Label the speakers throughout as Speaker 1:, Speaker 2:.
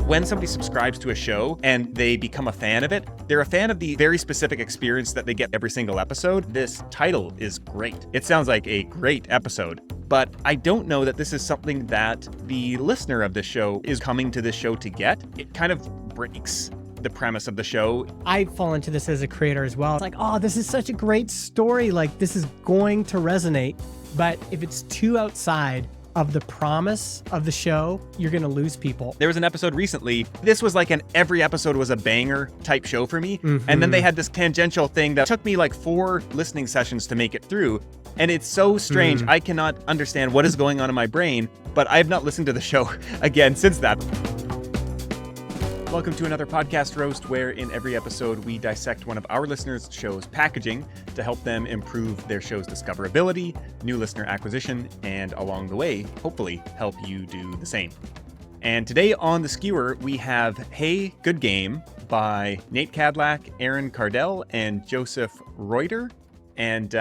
Speaker 1: when somebody subscribes to a show and they become a fan of it, they're a fan of the very specific experience that they get every single episode. This title is great. It sounds like a great episode, but I don't know that this is something that the listener of this show is coming to this show to get. It kind of breaks the premise of the show.
Speaker 2: I fall into this as a creator as well. It's like, oh, this is such a great story. Like, this is going to resonate. But if it's too outside of the promise of the show, you're going to lose people.
Speaker 1: There was an episode recently. This was like every episode was a banger type show for me. And then they had this tangential thing that took me like 4 listening sessions to make it through. And it's so strange. I cannot understand what is going on in my brain, but I have not listened to the show again since that. Welcome to another podcast roast, where in every episode we dissect one of our listeners' show's packaging to help them improve their show's discoverability, new listener acquisition, and along the way, hopefully help you do the same. And today on the skewer, we have Hey, Good Game by Nate Cadlack, Aaron Cardell, and Joseph Reuter. And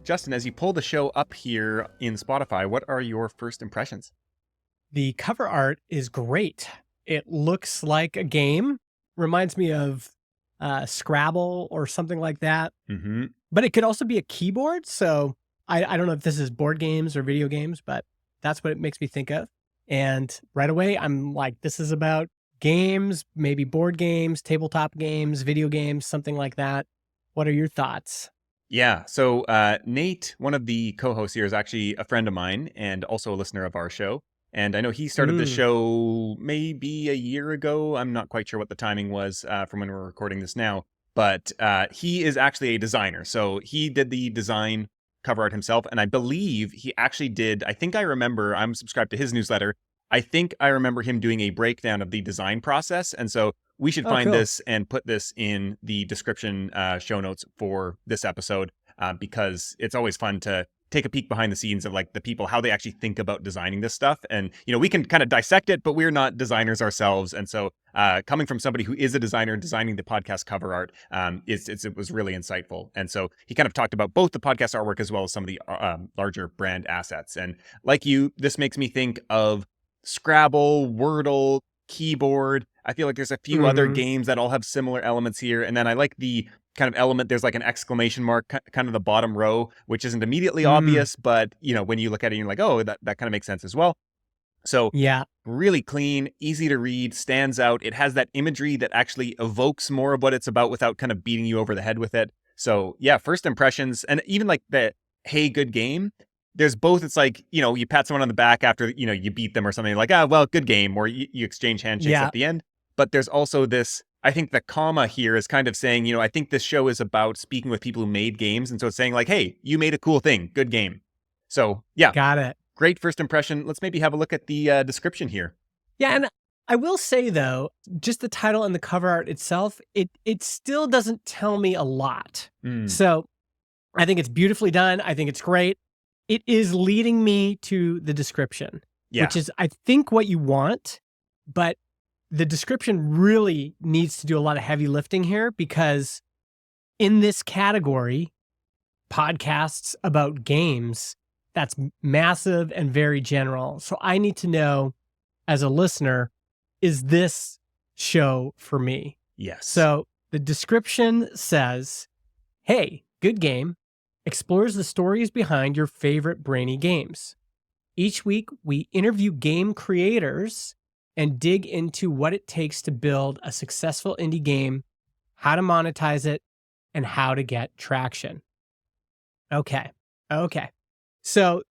Speaker 1: Justin, as you pull the show up here in Spotify, what are your first impressions?
Speaker 2: The cover art is great. It looks like a game, reminds me of Scrabble or something like that. But it could also be a keyboard. So I don't know if this is board games or video games, but that's what it makes me think of. And right away, I'm like, this is about games, maybe board games, tabletop games, video games, something like that. What are your thoughts?
Speaker 1: Yeah. So Nate, one of the co-hosts here, is actually a friend of mine and also a listener of our show. And I know he started the show maybe a year ago. I'm not quite sure what the timing was from when we're recording this now. But he is actually a designer. So he did the design cover art himself. And I believe he actually did, I think I remember, I'm subscribed to his newsletter. I think I remember him doing a breakdown of the design process. And so we should find this and put this in the description show notes for this episode because it's always fun to take a peek behind the scenes of like the people, how they actually think about designing this stuff. And, you know, we can kind of dissect it, but we're not designers ourselves. And so coming from somebody who is a designer designing the podcast cover art, it was really insightful. And so he kind of talked about both the podcast artwork as well as some of the larger brand assets. And like you, this makes me think of Scrabble, Wordle, Keyboard. I feel like there's a few other games that all have similar elements here. And then I like the kind of element, there's like an exclamation mark, kind of the bottom row, which isn't immediately obvious, but you know, when you look at it, you're like, oh, that kind of makes sense as well. So yeah, really clean, easy to read, stands out. It has that imagery that actually evokes more of what it's about without kind of beating you over the head with it. So yeah, first impressions, and even like the Hey, Good Game, there's both. It's like, you know, you pat someone on the back after, you know, you beat them or something, like, well, good game, or you exchange handshakes at the end. But there's also this, I think the comma here is kind of saying, you know, I think this show is about speaking with people who made games. And so it's saying like, hey, you made a cool thing. Good game. So yeah.
Speaker 2: Got it.
Speaker 1: Great first impression. Let's maybe have a look at the description here.
Speaker 2: Yeah. And I will say though, just the title and the cover art itself, it still doesn't tell me a lot. So I think it's beautifully done. I think it's great. It is leading me to the description, which is, I think, what you want, but the description really needs to do a lot of heavy lifting here, because in this category, podcasts about games, that's massive and very general. So I need to know, as a listener, is this show for me?
Speaker 1: Yes.
Speaker 2: So the description says, hey, Good Game explores the stories behind your favorite brainy games. Each week, we interview game creators and dig into what it takes to build a successful indie game, how to monetize it, and how to get traction. Okay. So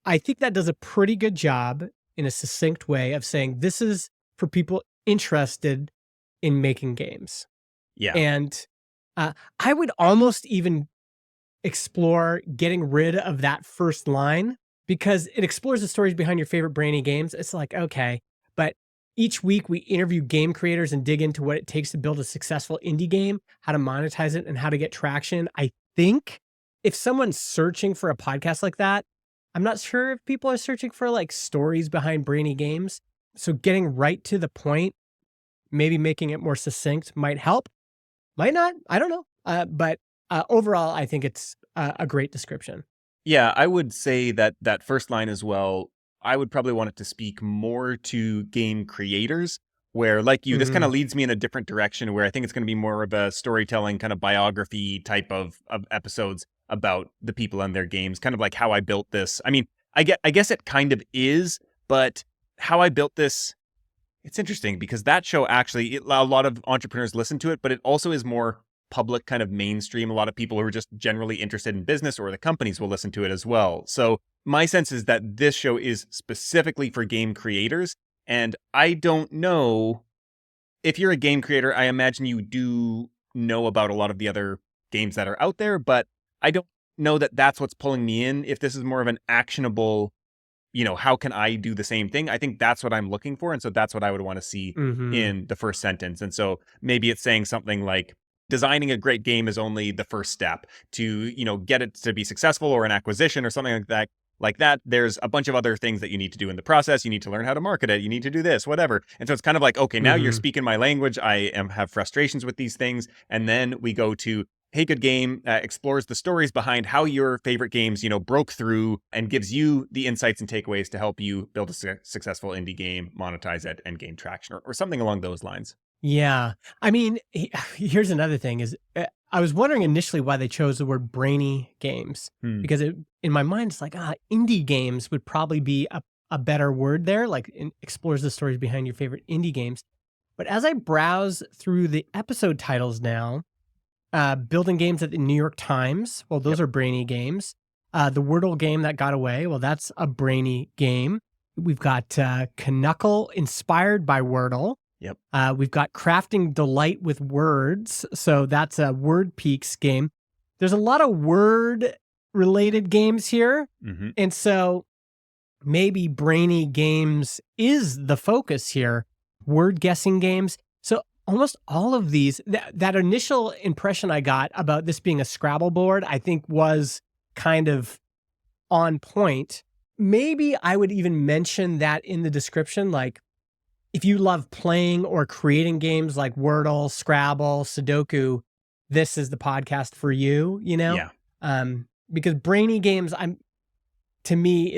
Speaker 2: I think that does a pretty good job in a succinct way of saying this is for people interested in making games.
Speaker 1: Yeah.
Speaker 2: And I would almost even explore getting rid of that first line, because it explores the stories behind your favorite brainy games. It's like, okay, but each week we interview game creators and dig into what it takes to build a successful indie game, how to monetize it, and how to get traction. I think if someone's searching for a podcast like that, I'm not sure if people are searching for like stories behind brainy games. So getting right to the point, maybe making it more succinct might help. Might not. I don't know. But overall, I think it's a great description.
Speaker 1: Yeah, I would say that first line as well I would probably want it to speak more to game creators, where, like you, this kind of
Speaker 2: Mm,
Speaker 1: leads me in a different direction where I think it's going to be more of a storytelling kind of biography type of episodes about the people and their games, kind of like how I built this. I mean, I guess it kind of is, but how I built this, it's interesting because that show actually, a lot of entrepreneurs listen to it, but it also is more public, kind of mainstream. A lot of people who are just generally interested in business or the companies will listen to it as well. So my sense is that this show is specifically for game creators. And I don't know if you're a game creator, I imagine you do know about a lot of the other games that are out there, but I don't know that that's what's pulling me in. If this is more of an actionable, how can I do the same thing? I think that's what I'm looking for. And so that's what I would want to see
Speaker 2: hmm
Speaker 1: in the first sentence. And so maybe it's saying something like, designing a great game is only the first step to, get it to be successful, or an acquisition or something like that. Like that, there's a bunch of other things that you need to do in the process. You need to learn how to market it. You need to do this, whatever. And so it's kind of like, okay, now you're
Speaker 2: hmm
Speaker 1: speaking my language. Have frustrations with these things. And then we go to, Hey Good Game explores the stories behind how your favorite games, broke through, and gives you the insights and takeaways to help you build a successful indie game, monetize it, and gain traction, or something along those lines.
Speaker 2: Yeah. I mean, here's another thing is I was wondering initially why they chose the word brainy games
Speaker 1: Hmm.
Speaker 2: because in my mind, it's like, indie games would probably be a better word there, like explores the stories behind your favorite indie games. But as I browse through the episode titles now, building games at the New York Times, well, those
Speaker 1: Yep.
Speaker 2: are brainy games. The Wordle game that got away, well, that's a brainy game. We've got Knuckle inspired by Wordle.
Speaker 1: Yep.
Speaker 2: We've got Crafting Delight with Words. So that's a Word Peaks game. There's a lot of word related games here.
Speaker 1: Mm-hmm.
Speaker 2: And so maybe brainy games is the focus here. Word guessing games. So almost all of these, that initial impression I got about this being a Scrabble board, I think was kind of on point. Maybe I would even mention that in the description, like, if you love playing or creating games like Wordle, Scrabble, Sudoku, this is the podcast for you,
Speaker 1: Yeah.
Speaker 2: because brainy games, to me,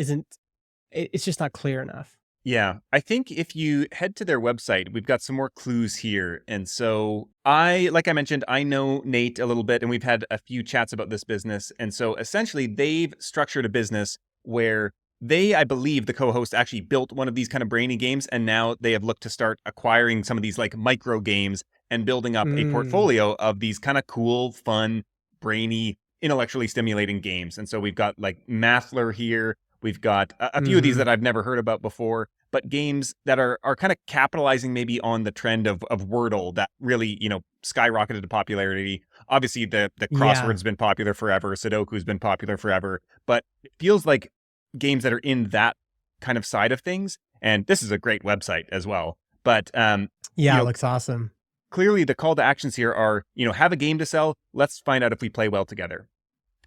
Speaker 2: it's just not clear enough.
Speaker 1: Yeah, I think if you head to their website, we've got some more clues here. And so like I mentioned, I know Nate a little bit, and we've had a few chats about this business. And so essentially, they've structured a business where I believe the co-host actually built one of these kind of brainy games, and now they have looked to start acquiring some of these like micro games and building up a
Speaker 2: Mm,
Speaker 1: portfolio of these kind of cool, fun, brainy, intellectually stimulating games. And so we've got like Mathler here. We've got a few of these
Speaker 2: hmm
Speaker 1: that I've never heard about before, but games that are kind of capitalizing maybe on the trend of Wordle that really, skyrocketed to popularity. Obviously, the
Speaker 2: Yeah.
Speaker 1: crossword's been popular forever, Sudoku's been popular forever, but it feels like games that are in that kind of side of things. And this is a great website as well. But you
Speaker 2: Yeah, it
Speaker 1: know,
Speaker 2: looks awesome.
Speaker 1: clearly the call to actions here are, have a game to sell. Let's find out if we play well together.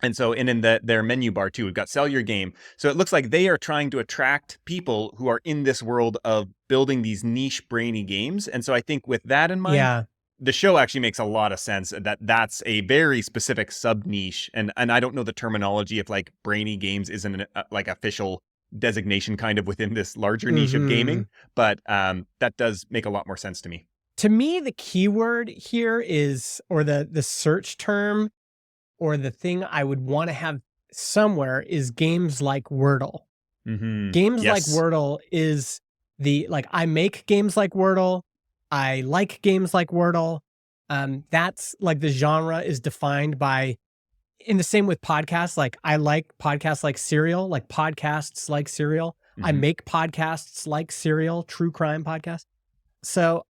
Speaker 1: And so, and in their menu bar too, we've got sell your game. So it looks like they are trying to attract people who are in this world of building these niche brainy games. And so I think with that in mind,
Speaker 2: Yeah.
Speaker 1: the show actually makes a lot of sense that that's a very specific sub niche. And I don't know the terminology if like brainy games isn't like official designation kind of within this larger niche of
Speaker 2: hmm
Speaker 1: gaming, but that does make a lot more sense to me.
Speaker 2: To me, the keyword here is, or the search term, or the thing I would want to have somewhere is games like Wordle.
Speaker 1: Mm-hmm.
Speaker 2: Games like
Speaker 1: Yes.
Speaker 2: Wordle is I make games like Wordle. I like games like Wordle. That's like the genre is defined by, in the same with podcasts. Like I like podcasts like Serial, like podcasts like Serial. I
Speaker 1: Mm-hmm.
Speaker 2: make podcasts like Serial, true crime podcast. So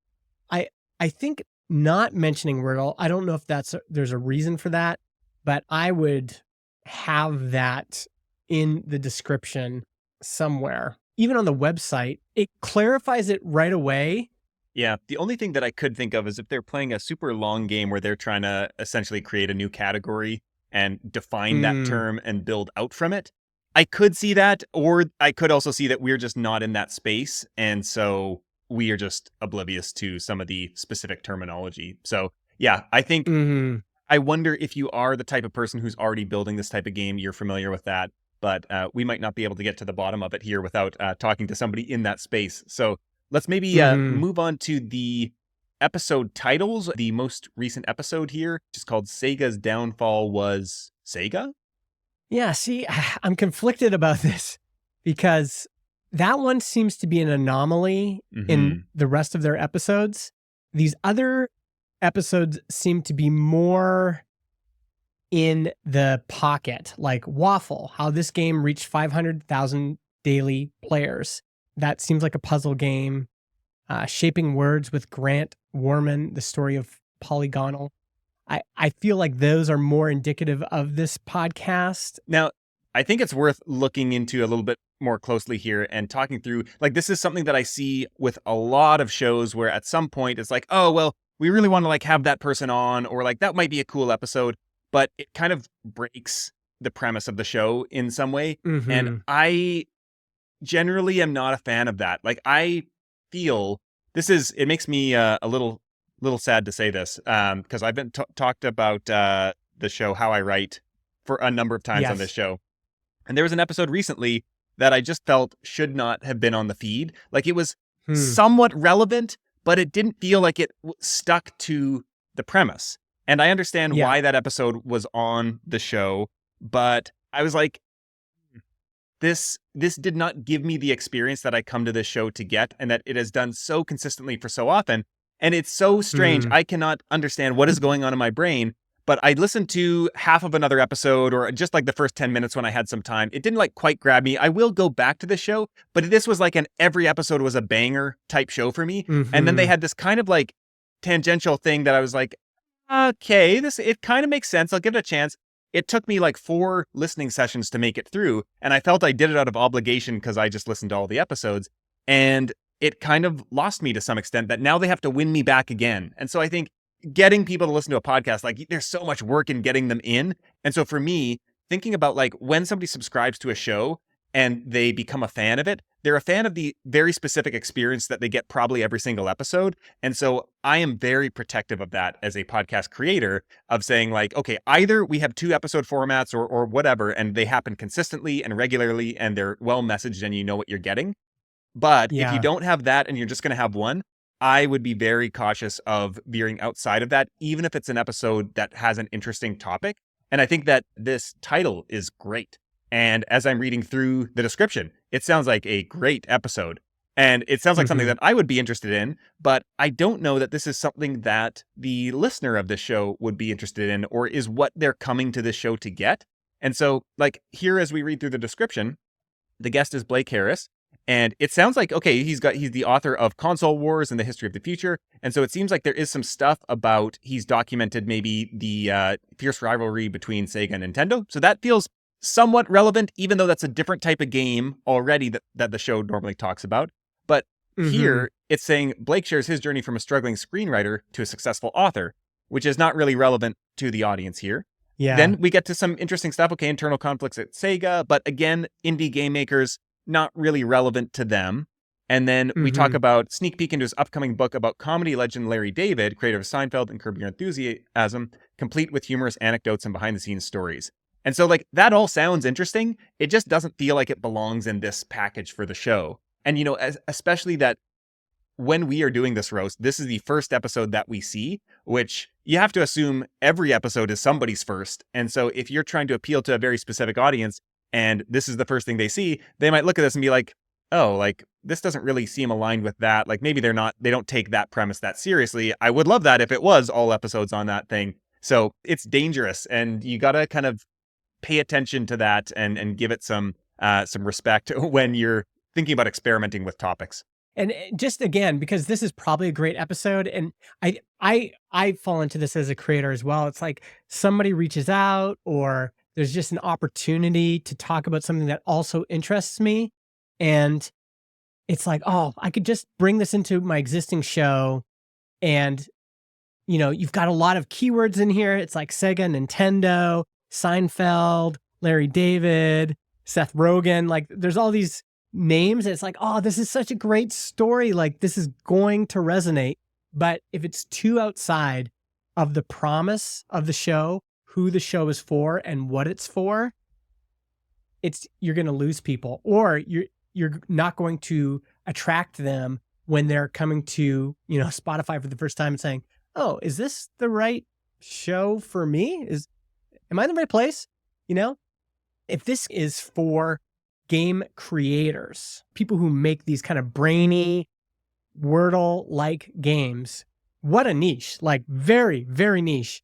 Speaker 2: I I think not mentioning Wordle, I don't know if there's a reason for that, but I would have that in the description somewhere. Even on the website, it clarifies it right away.
Speaker 1: Yeah, the only thing that I could think of is if they're playing a super long game where they're trying to essentially create a new category and define that
Speaker 2: Mm,
Speaker 1: term and build out from it. I could see that, or I could also see that we're just not in that space. And so we are just oblivious to some of the specific terminology. So, yeah, I think
Speaker 2: mhm.
Speaker 1: I wonder if you are the type of person who's already building this type of game, you're familiar with that. but we might not be able to get to the bottom of it here without talking to somebody in that space. So let's maybe move on to the episode titles. The most recent episode here is called Sega's Downfall Was Sega?
Speaker 2: Yeah, see, I'm conflicted about this because that one seems to be an anomaly in the rest of their episodes. These other episodes seem to be more in the pocket, like Waffle, how this game reached 500,000 daily players. That seems like a puzzle game. Shaping Words with Grant Warman, the story of Polygonal. I feel like those are more indicative of this podcast.
Speaker 1: Now, I think it's worth looking into a little bit more closely here and talking through, like, this is something that I see with a lot of shows where at some point it's like, oh, well, we really want to like have that person on, or like that might be a cool episode, but it kind of breaks the premise of the show in some way. And I generally am not a fan of that. Like, I feel it makes me a little sad to say this, because I've been talked about the show How I Write for a number of times on this show. And there was an episode recently that I just felt should not have been on the feed. Like, it was somewhat relevant, but it didn't feel like it stuck to the premise. And I understand why that episode was on the show, but I was like, this did not give me the experience that I come to this show to get, and that it has done so consistently for so often. And it's so strange. I cannot understand what is going on in my brain. But I listened to half of another episode, or just like the first 10 minutes when I had some time. It didn't like quite grab me. I will go back to the show, but this was like every episode was a banger type show for me. And then they had this kind of like tangential thing that I was like, okay, it kind of makes sense. I'll give it a chance. It took me like 4 listening sessions to make it through. And I felt I did it out of obligation because I just listened to all the episodes. And it kind of lost me to some extent, that now they have to win me back again. And so I think getting people to listen to a podcast, like, there's so much work in getting them in. And so for me, thinking about like when somebody subscribes to a show and they become a fan of it, they're a fan of the very specific experience that they get probably every single episode. And so I am very protective of that as a podcast creator, of saying like, okay, either we have 2 episode formats or whatever, and they happen consistently and regularly, and they're well messaged and you know what you're getting. But if you don't have that and you're just going to have one, I would be very cautious of veering outside of that, even if it's an episode that has an interesting topic. And I think that this title is great. And as I'm reading through the description, it sounds like a great episode. And it sounds like something that I would be interested in, but I don't know that this is something that the listener of this show would be interested in, or is what they're coming to this show to get. And so, like, here as we read through the description, the guest is Blake Harris. And it sounds like, okay, he's the author of Console Wars and the History of the Future. And so it seems like there is some stuff about, he's documented maybe the fierce rivalry between Sega and Nintendo. So that feels somewhat relevant, even though that's a different type of game already that the show normally talks about. But here it's saying Blake shares his journey from a struggling screenwriter to a successful author, which is not really relevant to the audience here. Yeah. Then we get to some interesting stuff. Okay, internal conflicts at Sega, but again, indie game makers, not really relevant to them. And then we talk about sneak peek into his upcoming book about comedy legend Larry David, creator of Seinfeld and Curb Your Enthusiasm, complete with humorous anecdotes and behind-the-scenes stories. And so, like, that all sounds interesting. It just doesn't feel like it belongs in this package for the show. And, you know, especially that when we are doing this roast, this is the first episode that we see, which you have to assume every episode is somebody's first. And so if you're trying to appeal to a very specific audience, and this is the first thing they see, they might look at this and be like, oh, like, this doesn't really seem aligned with that. Like, maybe they don't take that premise that seriously. I would love that if it was all episodes on that thing. So it's dangerous, and you got to kind of pay attention to that and give it some respect when you're thinking about experimenting with topics.
Speaker 2: And just again, because this is probably a great episode, and I fall into this as a creator as well. It's like somebody reaches out, or there's just an opportunity to talk about something that also interests me. And it's like, oh, I could just bring this into my existing show. And, you know, you've got a lot of keywords in here. It's like Sega, Nintendo, Seinfeld, Larry David, Seth Rogen. Like, there's all these names. And it's like, oh, this is such a great story. Like, this is going to resonate. But if it's too outside of the promise of the show, who the show is for and what it's for, you're going to lose people, or you're not going to attract them when they're coming to, Spotify for the first time and saying, "Oh, is this the right show for me? Am I in the right place?" If this is for game creators, people who make these kind of brainy Wordle-like games, what a niche, like very, very niche.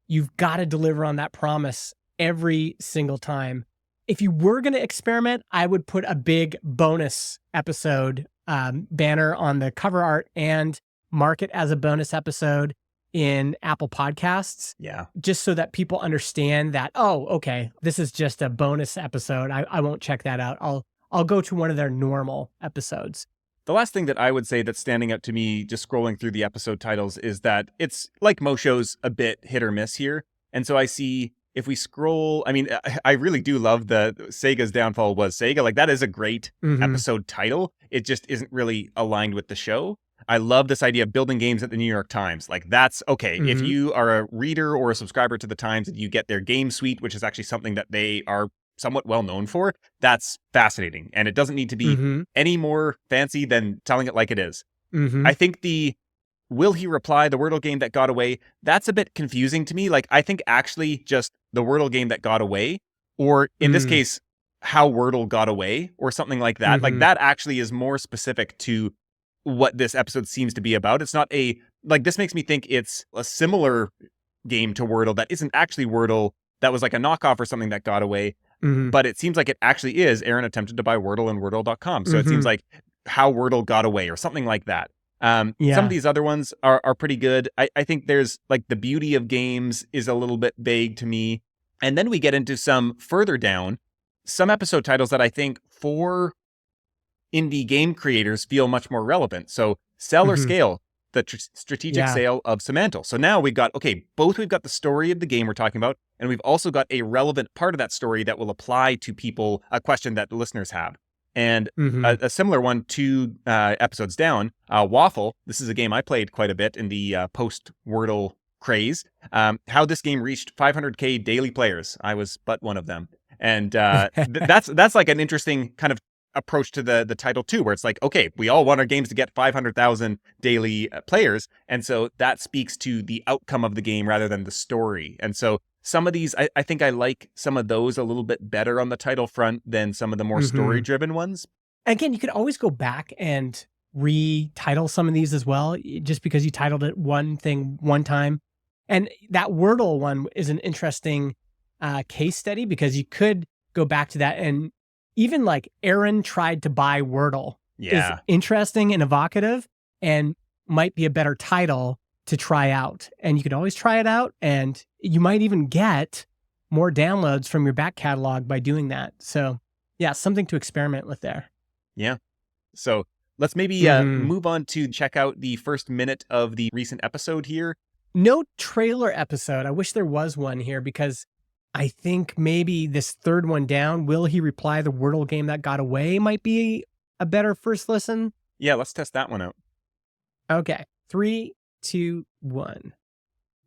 Speaker 2: You've got to deliver on that promise every single time. If you were going to experiment, I would put a big bonus episode banner on the cover art and mark it as a bonus episode in Apple Podcasts.
Speaker 1: Yeah.
Speaker 2: Just so that people understand that, oh, okay, this is just a bonus episode. I won't check that out. I'll go to one of their normal episodes.
Speaker 1: The last thing that I would say that's standing out to me just scrolling through the episode titles is that it's, like most shows, a bit hit or miss here. And so I see, if we scroll, I mean, I really do love the Sega's downfall was Sega. Like, that is a great episode title. It just isn't really aligned with the show. I love this idea of building games at the New York Times. Like, that's okay. If you are a reader or a subscriber to the Times and you get their game suite, which is actually something that they are somewhat well known for, that's fascinating. And it doesn't need to be any more fancy than telling it like it is. I think the will he reply, the Wordle game that got away, that's a bit confusing to me. Like, I think actually just the Wordle game that got away, or in this case, how Wordle got away, or something like that. Like, that actually is more specific to what this episode seems to be about. It's not this makes me think it's a similar game to Wordle that isn't actually Wordle, that was like a knockoff or something that got away. But it seems like it actually is Aaron attempted to buy Wordle and Wordle.com. So it seems like how Wordle got away or something like that. Some of these other ones are pretty good. I think there's like the beauty of games is a little bit vague to me. And then we get into some further down, some episode titles that I think for indie game creators feel much more relevant. So Sell or Scale, the strategic sale of Semantle. So now we've got the story of the game we're talking about, and we've also got a relevant part of that story that will apply to people, a question that the listeners have. And a similar one 2 episodes down, Waffle. This is a game I played quite a bit in the post-Wordle craze. How this game reached 500K daily players. I was but one of them. And that's like an interesting kind of approach to the title too, where it's like, okay, we all want our games to get 500,000 daily players. And so that speaks to the outcome of the game rather than the story. And so some of these, I think I like some of those a little bit better on the title front than some of the more story-driven ones.
Speaker 2: Again, you could always go back and retitle some of these as well, just because you titled it one thing one time. And that Wordle one is an interesting case study, because you could go back to that, and even like Aaron tried to buy Wordle is interesting and evocative and might be a better title to try out. And you could always try it out, and you might even get more downloads from your back catalog by doing that. So yeah, something to experiment with there.
Speaker 1: Yeah. So let's maybe move on to check out the first minute of the recent episode here.
Speaker 2: No trailer episode. I wish there was one here, because I think maybe this third one down, Will He Reply, the Wordle game that got away, might be a better first listen.
Speaker 1: Yeah, let's test that one out.
Speaker 2: Okay. 3, 2, 1.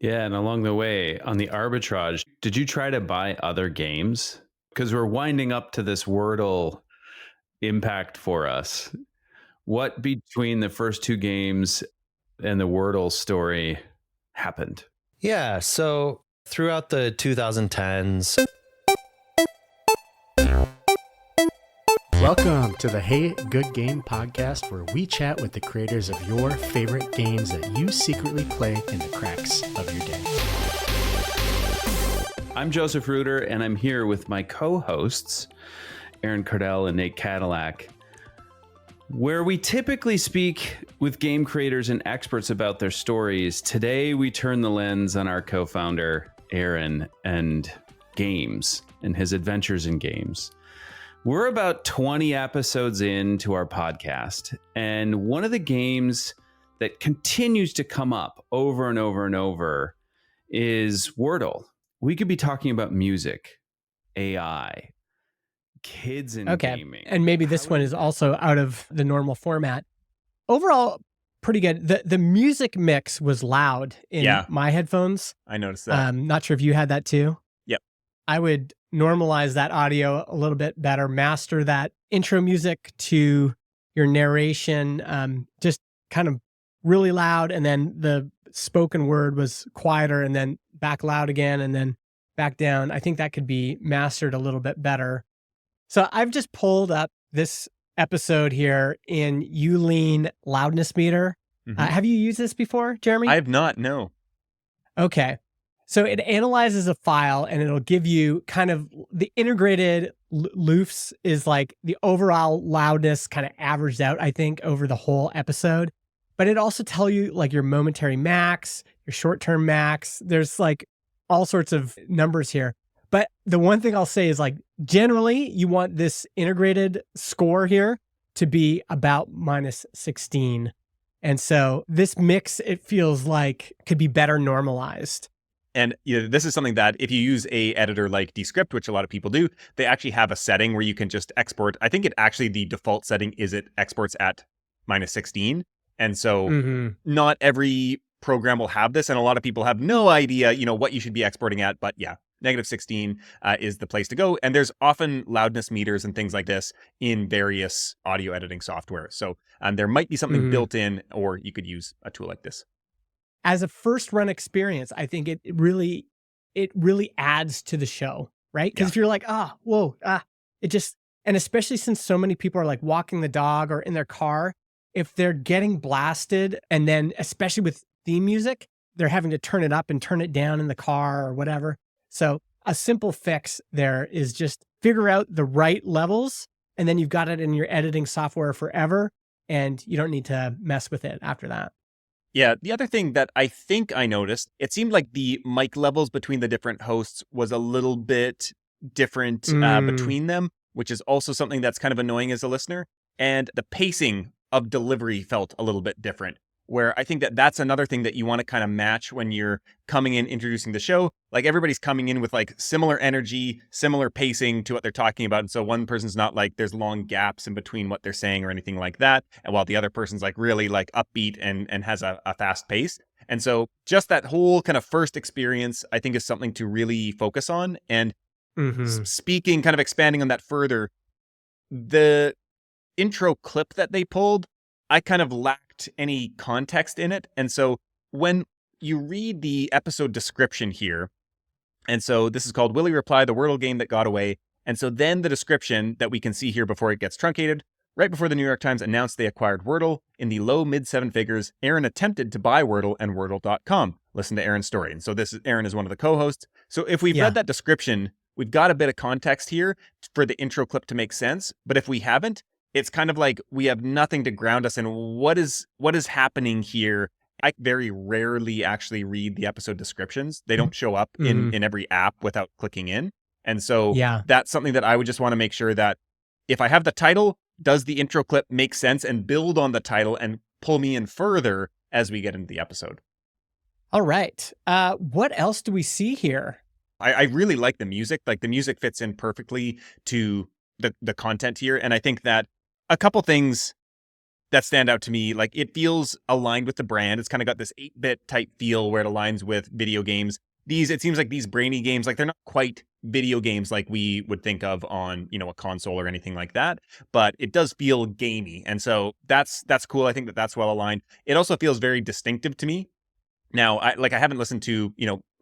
Speaker 3: Yeah, and along the way, on the arbitrage, did you try to buy other games? Because we're winding up to this Wordle impact for us. What between the first 2 games and the Wordle story happened?
Speaker 4: Yeah, so throughout the 2010s.
Speaker 5: Welcome to the Hey Good Game podcast, where we chat with the creators of your favorite games that you secretly play in the cracks of your day.
Speaker 3: I'm Joseph Reuter, and I'm here with my co-hosts, Aaron Cardell and Nate Cadillac, where we typically speak with game creators and experts about their stories. Today, we turn the lens on our co-founder, Aaron, and games and his adventures in games. We're about 20 episodes into our podcast, and one of the games that continues to come up over and over and over is Wordle. We could be talking about music, AI, kids in gaming.
Speaker 2: And maybe this one is also out of the normal format. Overall, pretty good. The music mix was loud in my headphones.
Speaker 1: I noticed that.
Speaker 2: Not sure if you had that too.
Speaker 1: Yep.
Speaker 2: I would normalize that audio a little bit better, master that intro music to your narration, just kind of really loud, and then the spoken word was quieter, and then back loud again, and then back down. I think that could be mastered a little bit better. So I've just pulled up this episode here in Ulean loudness meter. Have you used this before, Jeremy?
Speaker 1: I have not, no.
Speaker 2: Okay. So it analyzes a file and it'll give you kind of the integrated loofs is like the overall loudness kind of averaged out, I think, over the whole episode. But it also tell you like your momentary max, your short-term max. There's like all sorts of numbers here. But the one thing I'll say is like, generally you want this integrated score here to be about -16. And so this mix, it feels like could be better normalized.
Speaker 1: And this is something that if you use a editor like Descript, which a lot of people do, they actually have a setting where you can just export. I think the default setting is it exports at -16. And so not every program will have this. And a lot of people have no idea, what you should be exporting at. But yeah, -16 is the place to go. And there's often loudness meters and things like this in various audio editing software. So there might be something built in, or you could use a tool like this.
Speaker 2: As a first run experience, I think it really adds to the show, right? Because if you're like, it just, and especially since so many people are like walking the dog or in their car, if they're getting blasted, and then especially with theme music, they're having to turn it up and turn it down in the car or whatever. So a simple fix there is just figure out the right levels, and then you've got it in your editing software forever, and you don't need to mess with it after that.
Speaker 1: Yeah, the other thing that I think I noticed, it seemed like the mic levels between the different hosts was a little bit different between them, which is also something that's kind of annoying as a listener. And the pacing of delivery felt a little bit different, where I think that that's another thing that you want to kind of match when you're coming in, introducing the show. Like everybody's coming in with like similar energy, similar pacing to what they're talking about. And so one person's not like there's long gaps in between what they're saying or anything like that. And while the other person's like really like upbeat and has a fast pace. And so just that whole kind of first experience, I think, is something to really focus on. And speaking, kind of expanding on that further, the intro clip that they pulled, I kind of lacked any context in it. And so when you read the episode description here, and so this is called Will He Reply, the Wordle Game That Got Away. And so then the description that we can see here before it gets truncated, right before the New York Times announced they acquired Wordle in the low mid 7 figures, Aaron attempted to buy Wordle and Wordle.com. Listen to Aaron's story. And so Aaron is one of the co-hosts. So if we've read that description, we've got a bit of context here for the intro clip to make sense. But if we haven't, it's kind of like we have nothing to ground us in what is happening here. I very rarely actually read the episode descriptions. They don't show up in every app without clicking in. And so that's something that I would just want to make sure that if I have the title, does the intro clip make sense and build on the title and pull me in further as we get into the episode?
Speaker 2: All right. What else do we see here?
Speaker 1: I really like the music. Like the music fits in perfectly to the content here. And I think that a couple things that stand out to me, like it feels aligned with the brand. It's kind of got this 8-bit type feel where it aligns with video games. It seems like these brainy games, like they're not quite video games like we would think of on, a console or anything like that, but it does feel gamey. And so that's cool. I think that's well aligned. It also feels very distinctive to me. Now, I haven't listened to,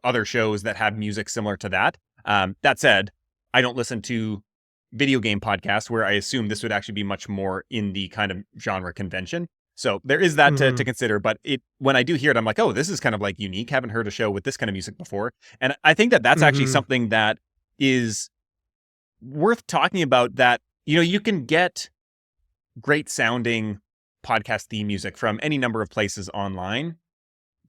Speaker 1: other shows that have music similar to that. That said, I don't listen to video game podcasts where I assume this would actually be much more in the kind of genre convention. So there is that to consider. But when I do hear it, I'm like, oh, this is kind of like unique. Haven't heard a show with this kind of music before. And I think that that's actually something that is worth talking about, that, you can get great sounding podcast theme music from any number of places online.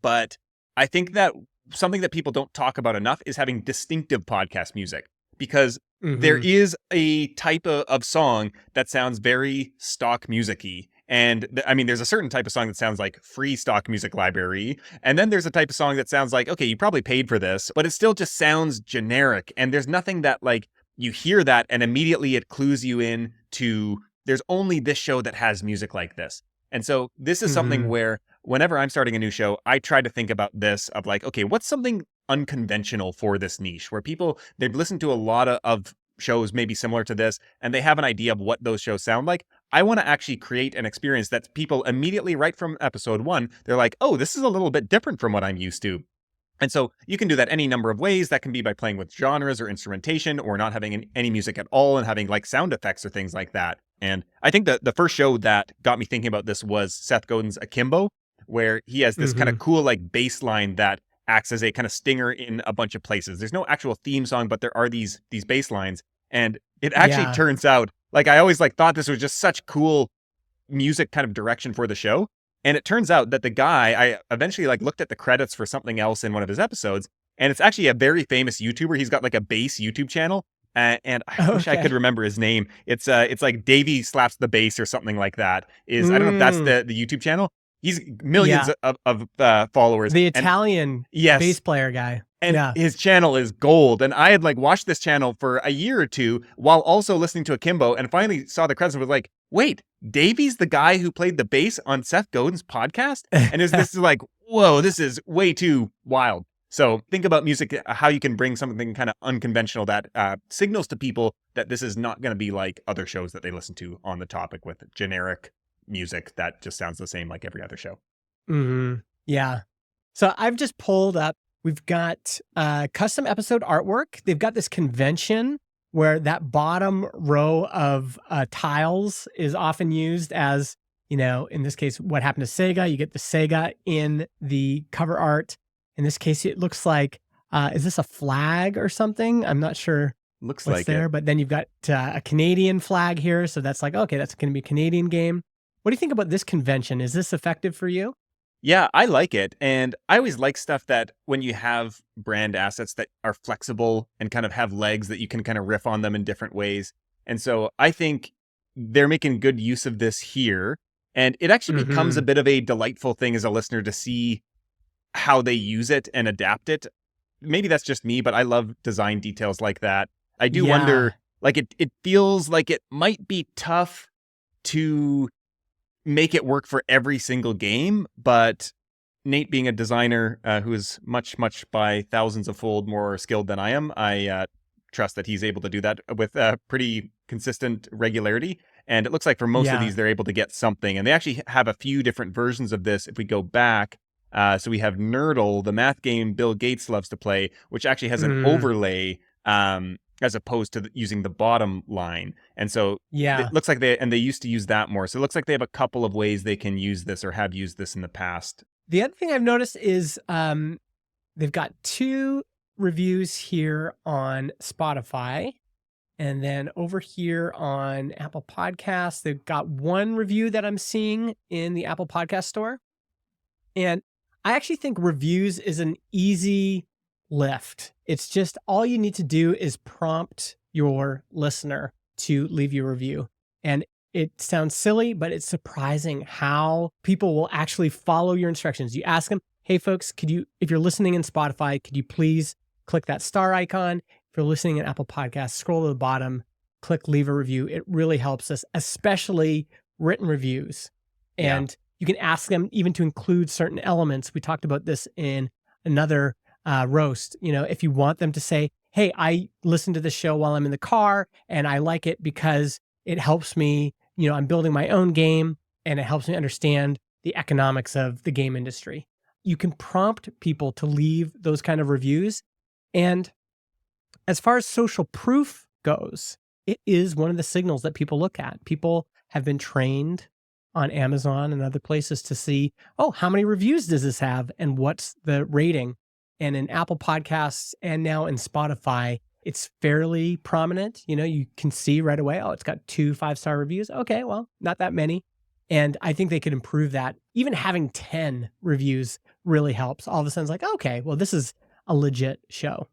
Speaker 1: But I think that something that people don't talk about enough is having distinctive podcast music, because there is a type of song that sounds very stock music-y. And there's a certain type of song that sounds like free stock music library. And then there's a type of song that sounds like, okay, you probably paid for this, but it still just sounds generic. And there's nothing that like you hear that and immediately it clues you in to there's only this show that has music like this. And so this is something where whenever I'm starting a new show, I try to think about this of like, okay, what's something unconventional for this niche, where people, they've listened to a lot of shows maybe similar to this, and they have an idea of what those shows sound like. I want to actually create an experience that people immediately, right from episode 1, they're like, oh, this is a little bit different from what I'm used to. And so you can do that any number of ways. That can be by playing with genres or instrumentation, or not having any music at all and having like sound effects or things like that. And I think that the first show that got me thinking about this was Seth Godin's Akimbo, where he has this kind of cool like bass line that acts as a kind of stinger in a bunch of places. There's no actual theme song, but there are these bass lines. And it actually turns out, like, I always like thought this was just such cool music kind of direction for the show. And it turns out that the guy, I eventually like looked at the credits for something else in one of his episodes, and it's actually a very famous YouTuber. He's got like a bass YouTube channel, and I wish I could remember his name. It's like Davey Slaps the Bass or something like that. I don't know if that's the YouTube channel. He's millions of followers.
Speaker 2: The Italian bass player guy.
Speaker 1: And his channel is gold. And I had like watched this channel for a year or two while also listening to Akimbo, and finally saw the credits and was like, wait, Davey's the guy who played the bass on Seth Godin's podcast? And this is like, whoa, this is way too wild. So think about music, how you can bring something kind of unconventional that signals to people that this is not going to be like other shows that they listen to on the topic with generic music that just sounds the same like every other show.
Speaker 2: Yeah. So I've just pulled up, we've got custom episode artwork. They've got this convention where that bottom row of tiles is often used as, you know, in this case, what happened to Sega. You get the Sega in the cover art. In this case, it looks like, is this a flag or something? I'm not sure
Speaker 1: Looks
Speaker 2: what's
Speaker 1: like
Speaker 2: there,
Speaker 1: it.
Speaker 2: but then you've got a Canadian flag here. So that's like, okay, that's going to be a Canadian game. What do you think about this convention? Is this effective for you?
Speaker 1: Yeah, I like it. And I always like stuff that when you have brand assets that are flexible and kind of have legs that you can kind of riff on them in different ways. And so I think they're making good use of this here. And it actually becomes a bit of a delightful thing as a listener to see how they use it and adapt it. Maybe that's just me, but I love design details like that. I do wonder, like it feels like it might be tough to make it work for every single game, but Nate, being a designer who is much by thousands of fold more skilled than I am, I trust that he's able to do that with pretty consistent regularity. And it looks like for most of these, they're able to get something. And they actually have a few different versions of this. If we go back, so we have Nerdle, the math game Bill Gates loves to play, which actually has an overlay as opposed to using the bottom line. And so it looks like they used to use that more. So it looks like they have a couple of ways they can use this or have used this in the past.
Speaker 2: The other thing I've noticed is they've got 2 reviews here on Spotify. And then over here on Apple Podcasts, they've got 1 review that I'm seeing in the Apple Podcast store. And I actually think reviews is an easy lift. It's just all you need to do is prompt your listener to leave you a review. And it sounds silly, but it's surprising how people will actually follow your instructions. You ask them, hey folks, if you're listening in Spotify, could you please click that star icon? If you're listening in Apple Podcasts, scroll to the bottom, click leave a review. It really helps us, especially written reviews. And you can ask them even to include certain elements. We talked about this in another roast. You know, if you want them to say, hey, I listen to this show while I'm in the car and I like it because it helps me, you know, I'm building my own game and it helps me understand the economics of the game industry. You can prompt people to leave those kind of reviews. And as far as social proof goes, it is one of the signals that people look at. People have been trained on Amazon and other places to see, oh, how many reviews does this have and what's the rating? And in Apple Podcasts and now in Spotify, it's fairly prominent. You know, you can see right away, oh, it's got 2 5-star reviews. Okay, well, not that many. And I think they could improve that. Even having 10 reviews really helps. All of a sudden, it's like, okay, well, this is a legit show.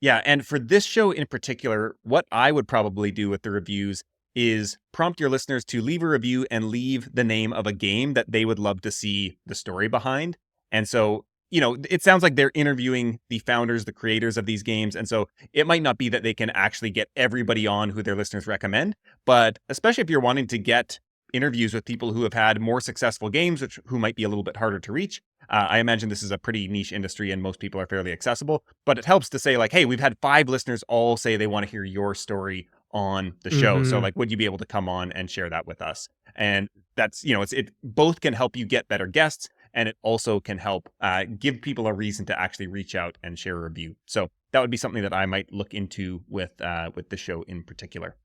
Speaker 1: Yeah, and for this show in particular, what I would probably do with the reviews is prompt your listeners to leave a review and leave the name of a game that they would love to see the story behind. And so, you know, it sounds like they're interviewing the founders, the creators of these games. And so it might not be that they can actually get everybody on who their listeners recommend, but especially if you're wanting to get interviews with people who have had more successful games, who might be a little bit harder to reach. I imagine this is a pretty niche industry and most people are fairly accessible, but it helps to say like, hey, we've had 5 listeners all say they want to hear your story on the show. So like, would you be able to come on and share that with us? And that's, it both can help you get better guests, and it also can help give people a reason to actually reach out and share a review. So that would be something that I might look into with the show in particular.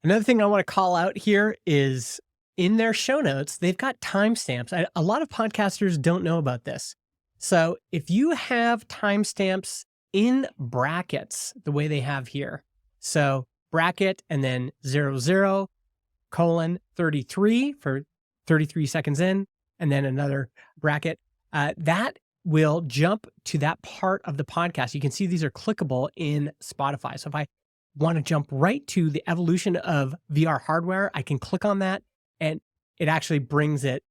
Speaker 2: Another thing I want to call out here is in their show notes, they've got timestamps. A lot of podcasters don't know about this. So if you have timestamps in brackets, the way they have here, so bracket and then 00:33 for 33 seconds in, and then another bracket, that will jump to that part of the podcast. You can see these are clickable in Spotify. So if I want to jump right to the evolution of VR hardware, I can click on that and it actually brings it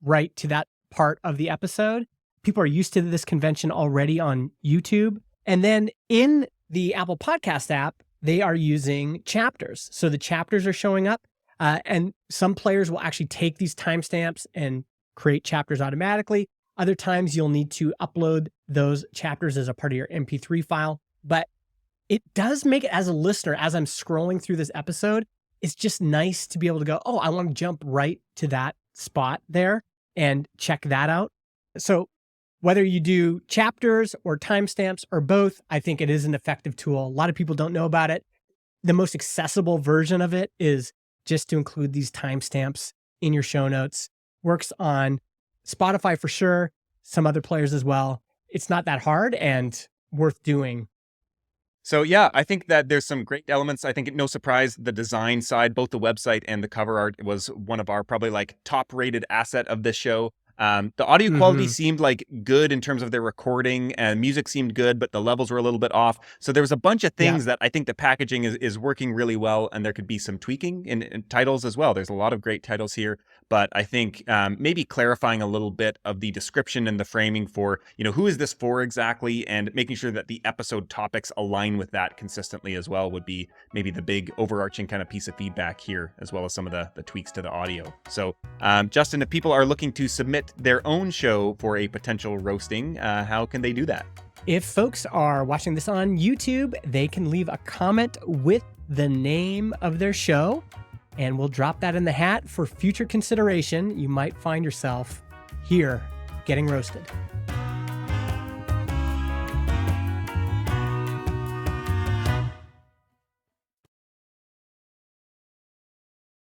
Speaker 2: right to that part of the episode. People are used to this convention already on YouTube. And then in the Apple Podcast app, they are using chapters. So the chapters are showing up, and some players will actually take these timestamps and create chapters automatically. Other times you'll need to upload those chapters as a part of your MP3 file. But it does make it, as a listener, as I'm scrolling through this episode, it's just nice to be able to go, oh, I want to jump right to that spot there and check that out. So whether you do chapters or timestamps or both, I think it is an effective tool. A lot of people don't know about it. The most accessible version of it is just to include these timestamps in your show notes. Works on Spotify for sure, some other players as well. It's not that hard and worth doing.
Speaker 1: So yeah, I think that there's some great elements. I think no surprise, the design side, both the website and the cover art was one of our probably like top rated asset of this show. The audio quality seemed like good in terms of their recording, and music seemed good, but the levels were a little bit off. So there was a bunch of things that I think the packaging is working really well, and there could be some tweaking in titles as well. There's a lot of great titles here, but I think maybe clarifying a little bit of the description and the framing for, who is this for exactly, and making sure that the episode topics align with that consistently as well would be maybe the big overarching kind of piece of feedback here, as well as some of the tweaks to the audio. So Justin, if people are looking to submit their own show for a potential roasting, how can they do that?
Speaker 2: If folks are watching this on YouTube, they can leave a comment with the name of their show, and we'll drop that in the hat for future consideration. You might find yourself here getting roasted.